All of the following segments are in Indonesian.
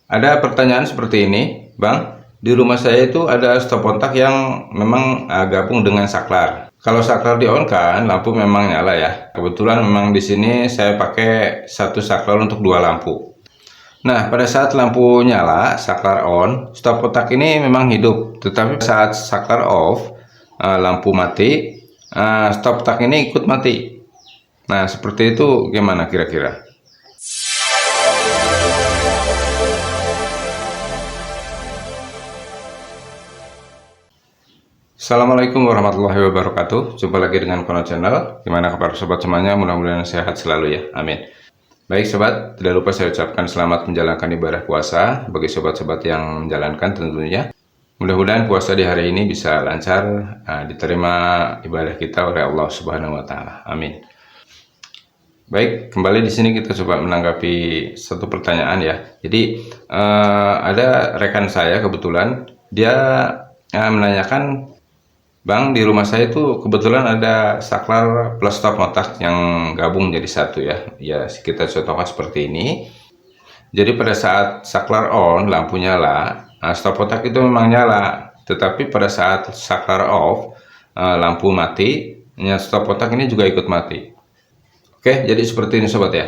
Ada pertanyaan seperti ini, Bang. Di rumah saya itu ada stop kontak yang memang gabung dengan saklar. Kalau saklar di on kan, lampu memang nyala ya. Kebetulan memang di sini saya pakai satu saklar untuk dua lampu. Nah, pada saat lampu nyala, saklar on, stop kontak ini memang hidup. Tetapi saat saklar off, lampu mati, stop kontak ini ikut mati. Nah, seperti itu gimana kira-kira? Assalamualaikum warahmatullahi wabarakatuh. Jumpa lagi dengan Kono Channel. Gimana kabar sobat semuanya? Mudah-mudahan sehat selalu ya. Amin. Baik sobat, tidak lupa saya ucapkan selamat menjalankan ibadah puasa bagi sobat-sobat yang menjalankan tentunya. Mudah-mudahan puasa di hari ini bisa lancar, diterima ibadah kita oleh Allah Subhanahu wa taala. Amin. Baik, kembali di sini kita coba menanggapi satu pertanyaan ya. Jadi ada rekan saya kebetulan dia menanyakan, Bang, di rumah saya itu kebetulan ada saklar plus stop kontak yang gabung jadi satu ya. Ya, kita contohkan seperti ini. Jadi pada saat saklar on, lampu nyala, stop kontak itu memang nyala. Tetapi pada saat saklar off, lampu mati, stop kontak ini juga ikut mati. Oke, jadi seperti ini sobat ya.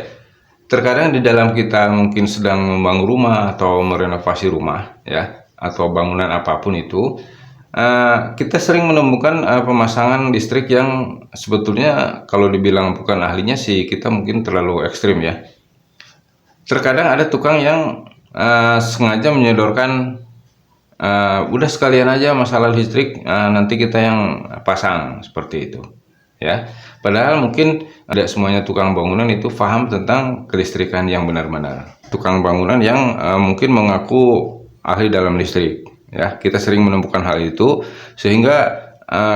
Terkadang di dalam kita mungkin sedang membangun rumah atau merenovasi rumah ya, atau bangunan apapun itu, kita sering menemukan pemasangan listrik yang sebetulnya kalau dibilang bukan ahlinya sih kita mungkin terlalu ekstrim ya. Terkadang ada tukang yang sengaja menyodorkan udah sekalian aja masalah listrik, nanti kita yang pasang seperti itu ya. Padahal mungkin tidak semuanya tukang bangunan itu paham tentang kelistrikan yang benar-benar. Tukang bangunan yang mungkin mengaku ahli dalam listrik ya, kita sering menemukan hal itu sehingga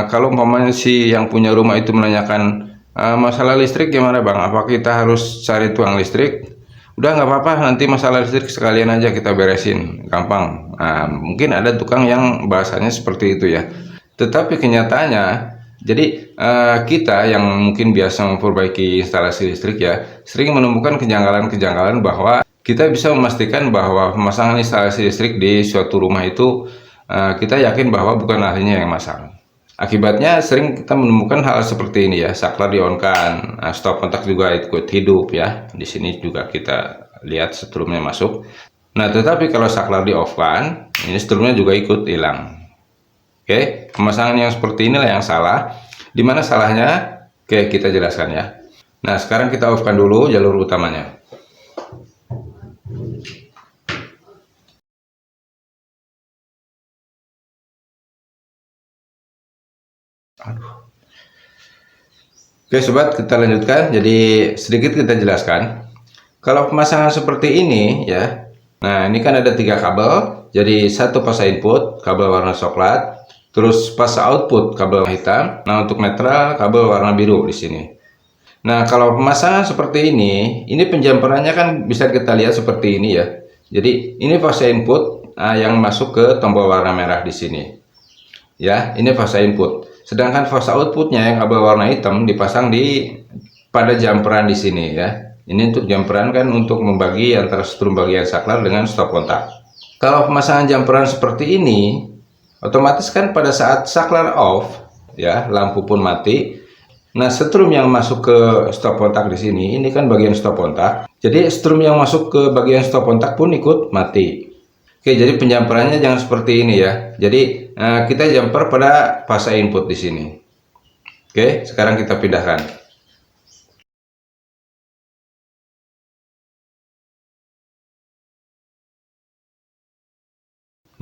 kalau umpamanya si yang punya rumah itu menanyakan masalah listrik gimana Bang, apa kita harus cari tukang listrik? Udah nggak apa-apa, nanti masalah listrik sekalian aja kita beresin, gampang. Mungkin ada tukang yang bahasanya seperti itu ya, tetapi kenyataannya jadi kita yang mungkin biasa memperbaiki instalasi listrik ya, sering menemukan kejanggalan-kejanggalan bahwa kita bisa memastikan bahwa pemasangan instalasi listrik di suatu rumah itu kita yakin bahwa bukan ahlinya yang masang. Akibatnya sering kita menemukan hal seperti ini ya, saklar di-on-kan, stop kontak juga ikut hidup ya. Di sini juga kita lihat setrumnya masuk. Nah, tetapi kalau saklar di-off-kan, ini setrumnya juga ikut hilang. Oke, pemasangan yang seperti inilah yang salah. Di mana salahnya? Oke, kita jelaskan ya. Nah, sekarang kita off-kan dulu jalur utamanya. Oke sobat, kita lanjutkan. Jadi sedikit kita jelaskan. Kalau pemasangan seperti ini ya, nah ini kan ada 3 kabel. Jadi satu fase input kabel warna coklat, terus fase output kabel hitam. Nah untuk netral kabel warna biru di sini. Nah kalau pemasangan seperti ini penjamperannya kan bisa kita lihat seperti ini ya. Jadi ini fase input yang masuk ke tombol warna merah di sini. Ya, ini fase input. Sedangkan fase outputnya yang kabel warna hitam dipasang pada jumperan di sini ya. Ini untuk jumperan kan untuk membagi antara strum bagian saklar dengan stop kontak. Kalau pemasangan jumperan seperti ini, otomatis kan pada saat saklar off ya, lampu pun mati. Nah, strum yang masuk ke stop kontak di sini, ini kan bagian stop kontak. Jadi strum yang masuk ke bagian stop kontak pun ikut mati. Oke, jadi penjamperannya jangan seperti ini ya. Jadi kita jumper pada fase input di sini. Oke, sekarang kita pindahkan.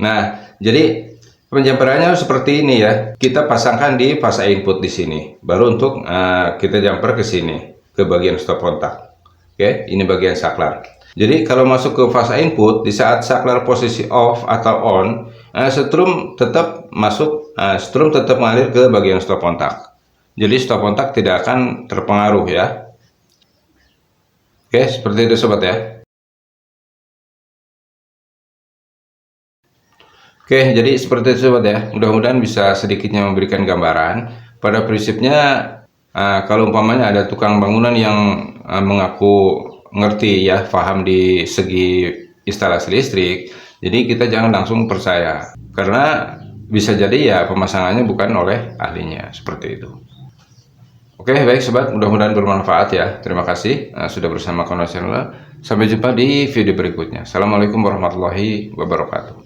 Nah, jadi penjamperannya seperti ini ya. Kita pasangkan di fase input di sini. Baru untuk kita jumper ke sini, ke bagian stop kontak. Oke, ini bagian saklar. Jadi kalau masuk ke fase input, di saat saklar posisi off atau on, strum tetap masuk, strum tetap mengalir ke bagian stop kontak. Jadi stop kontak tidak akan terpengaruh ya. Oke, seperti itu sobat ya. Oke, jadi seperti itu sobat ya. Mudah-mudahan bisa sedikitnya memberikan gambaran. Pada prinsipnya, kalau umpamanya ada tukang bangunan yang mengaku ngerti ya, paham di segi instalasi listrik. Jadi kita jangan langsung percaya, karena bisa jadi ya pemasangannya bukan oleh ahlinya, seperti itu. Oke, baik sobat, mudah-mudahan bermanfaat ya. Terima kasih sudah bersama Kono Channel. Sampai jumpa di video berikutnya. Assalamualaikum warahmatullahi wabarakatuh.